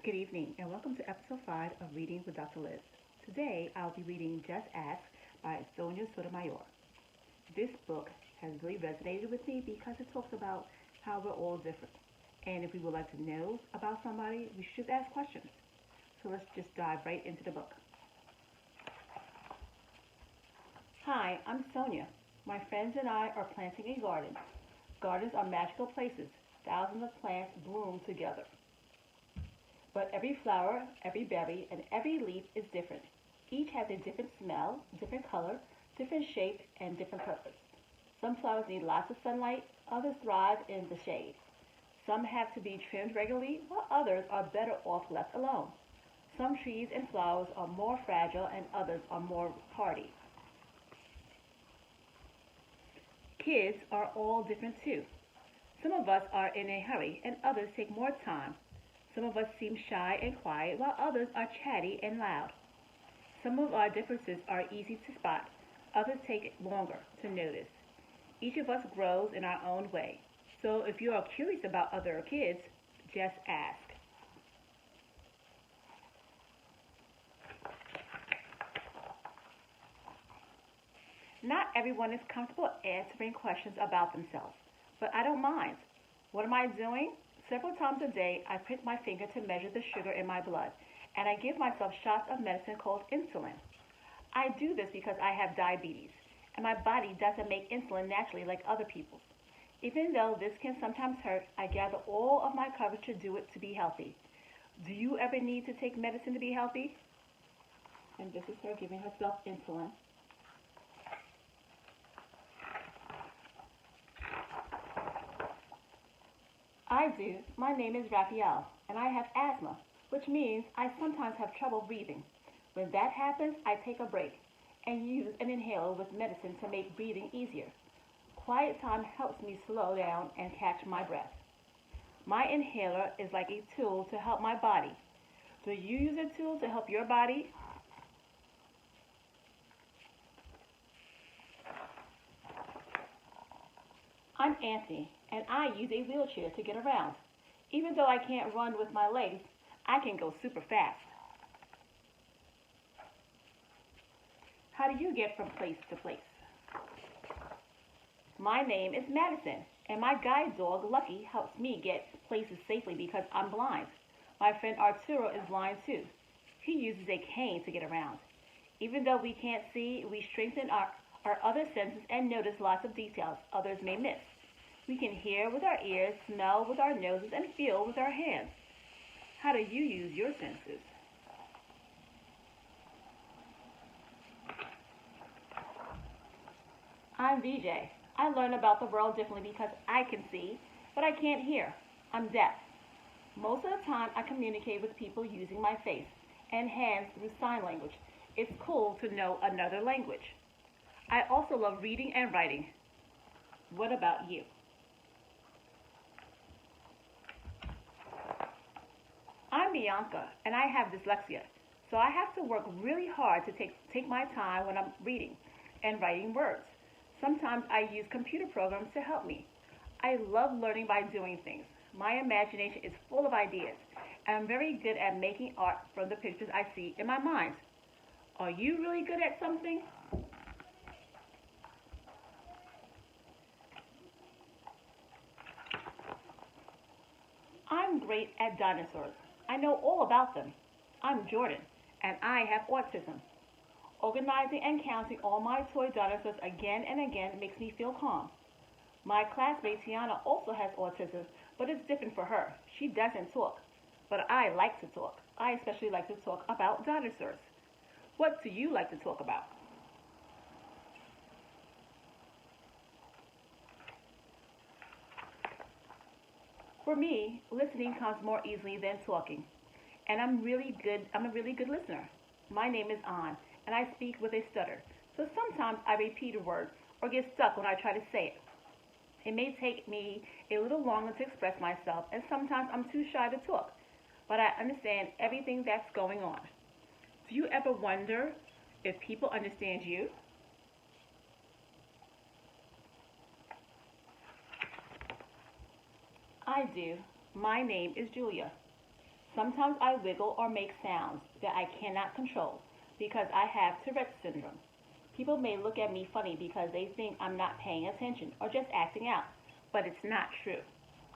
Good evening, and welcome to episode 5 of Reading with Dr. Liz. Today, I'll be reading Just Ask by Sonia Sotomayor. This book has really resonated with me because it talks about how we're all different. And if we would like to know about somebody, we should ask questions. So let's just dive right into the book. Hi, I'm Sonia. My friends and I are planting a garden. Gardens are magical places. Thousands of plants bloom together. But every flower, every berry, and every leaf is different. Each has a different smell, different color, different shape, and different purpose. Some flowers need lots of sunlight, others thrive in the shade. Some have to be trimmed regularly, while others are better off left alone. Some trees and flowers are more fragile and others are more hardy. Kids are all different too. Some of us are in a hurry and others take more time. Some of us seem shy and quiet, while others are chatty and loud. Some of our differences are easy to spot, others take longer to notice. Each of us grows in our own way. So if you are curious about other kids, just ask. Not everyone is comfortable answering questions about themselves, but I don't mind. What am I doing? Several times a day, I prick my finger to measure the sugar in my blood, and I give myself shots of medicine called insulin. I do this because I have diabetes, and my body doesn't make insulin naturally like other people's. Even though this can sometimes hurt, I gather all of my courage to do it to be healthy. Do you ever need to take medicine to be healthy? And this is her giving herself insulin. I do. My name is Raphael, and I have asthma, which means I sometimes have trouble breathing. When that happens, I take a break and use an inhaler with medicine to make breathing easier. Quiet time helps me slow down and catch my breath. My inhaler is like a tool to help my body. Do you use a tool to help your body? I'm Anthony, and I use a wheelchair to get around. Even though I can't run with my legs, I can go super fast. How do you get from place to place? My name is Madison, and my guide dog, Lucky, helps me get places safely because I'm blind. My friend Arturo is blind too. He uses a cane to get around. Even though we can't see, we strengthen our other senses and notice lots of details others may miss. We can hear with our ears, smell with our noses, and feel with our hands. How do you use your senses? I'm VJ. I learn about the world differently because I can see, but I can't hear. I'm deaf. Most of the time, I communicate with people using my face and hands through sign language. It's cool to know another language. I also love reading and writing. What about you? I'm Bianca, and I have dyslexia, so I have to work really hard to take my time when I'm reading and writing words. Sometimes I use computer programs to help me. I love learning by doing things. My imagination is full of ideas, and I'm very good at making art from the pictures I see in my mind. Are you really good at something? I'm great at dinosaurs. I know all about them. I'm Jordan, and I have autism. Organizing and counting all my toy dinosaurs again and again makes me feel calm. My classmate Tiana also has autism, but it's different for her. She doesn't talk. But I like to talk. I especially like to talk about dinosaurs. What do you like to talk about? For me, listening comes more easily than talking. And I'm a really good listener. My name is An, and I speak with a stutter. So sometimes I repeat a word or get stuck when I try to say it. It may take me a little longer to express myself, and sometimes I'm too shy to talk, but I understand everything that's going on. Do you ever wonder if people understand you? I do. My name is Julia. Sometimes I wiggle or make sounds that I cannot control because I have Tourette's syndrome. People may look at me funny because they think I'm not paying attention or just acting out, but it's not true.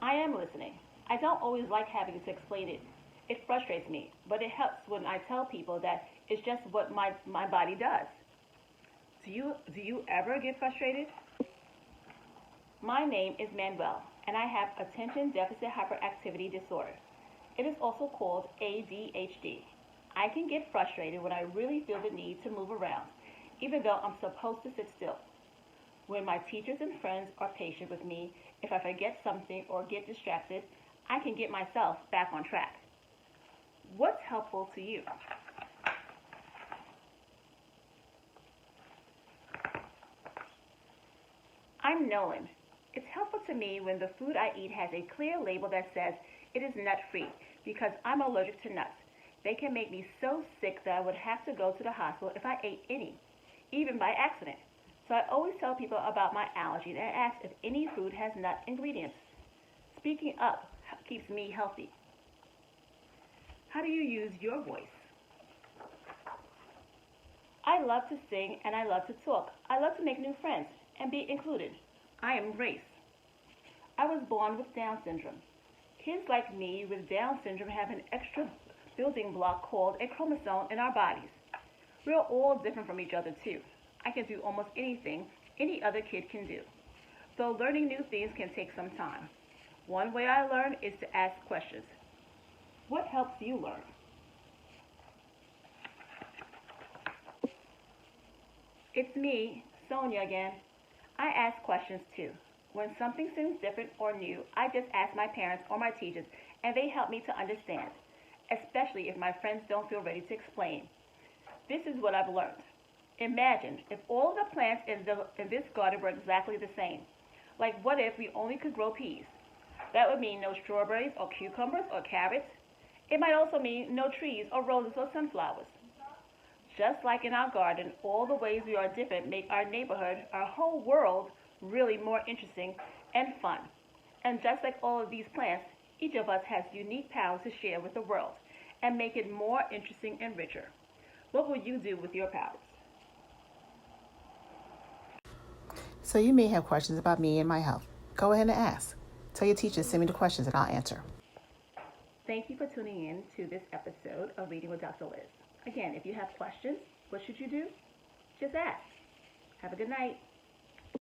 I am listening. I don't always like having to explain it. It frustrates me, but it helps when I tell people that it's just what my body does. Do you ever get frustrated? My name is Manuel, and I have attention deficit hyperactivity disorder. It is also called ADHD. I can get frustrated when I really feel the need to move around, even though I'm supposed to sit still. When my teachers and friends are patient with me, if I forget something or get distracted, I can get myself back on track. What's helpful to you? I'm Nolan. It's helpful to me when the food I eat has a clear label that says it is nut free because I'm allergic to nuts. They can make me so sick that I would have to go to the hospital if I ate any, even by accident. So I always tell people about my allergy and ask if any food has nut ingredients. Speaking up keeps me healthy. How do you use your voice? I love to sing and I love to talk. I love to make new friends and be included. I am Grace. I was born with Down syndrome. Kids like me with Down syndrome have an extra building block called a chromosome in our bodies. We're all different from each other too. I can do almost anything any other kid can do, though learning new things can take some time. One way I learn is to ask questions. What helps you learn? It's me, Sonia again. I ask questions too. When something seems different or new, I just ask my parents or my teachers, and they help me to understand, especially if my friends don't feel ready to explain. This is what I've learned. Imagine if all the plants in this garden were exactly the same. Like, what if we only could grow peas? That would mean no strawberries or cucumbers or carrots. It might also mean no trees or roses or sunflowers. Just like in our garden, all the ways we are different make our neighborhood, our whole world, really more interesting and fun. And just like all of these plants, each of us has unique powers to share with the world and make it more interesting and richer. What will you do with your powers? So you may have questions about me and my health. Go ahead and ask. Tell your teacher to send me the questions and I'll answer. Thank you for tuning in to this episode of Reading with Dr. Liz. Again, if you have questions, what should you do? Just ask. Have a good night.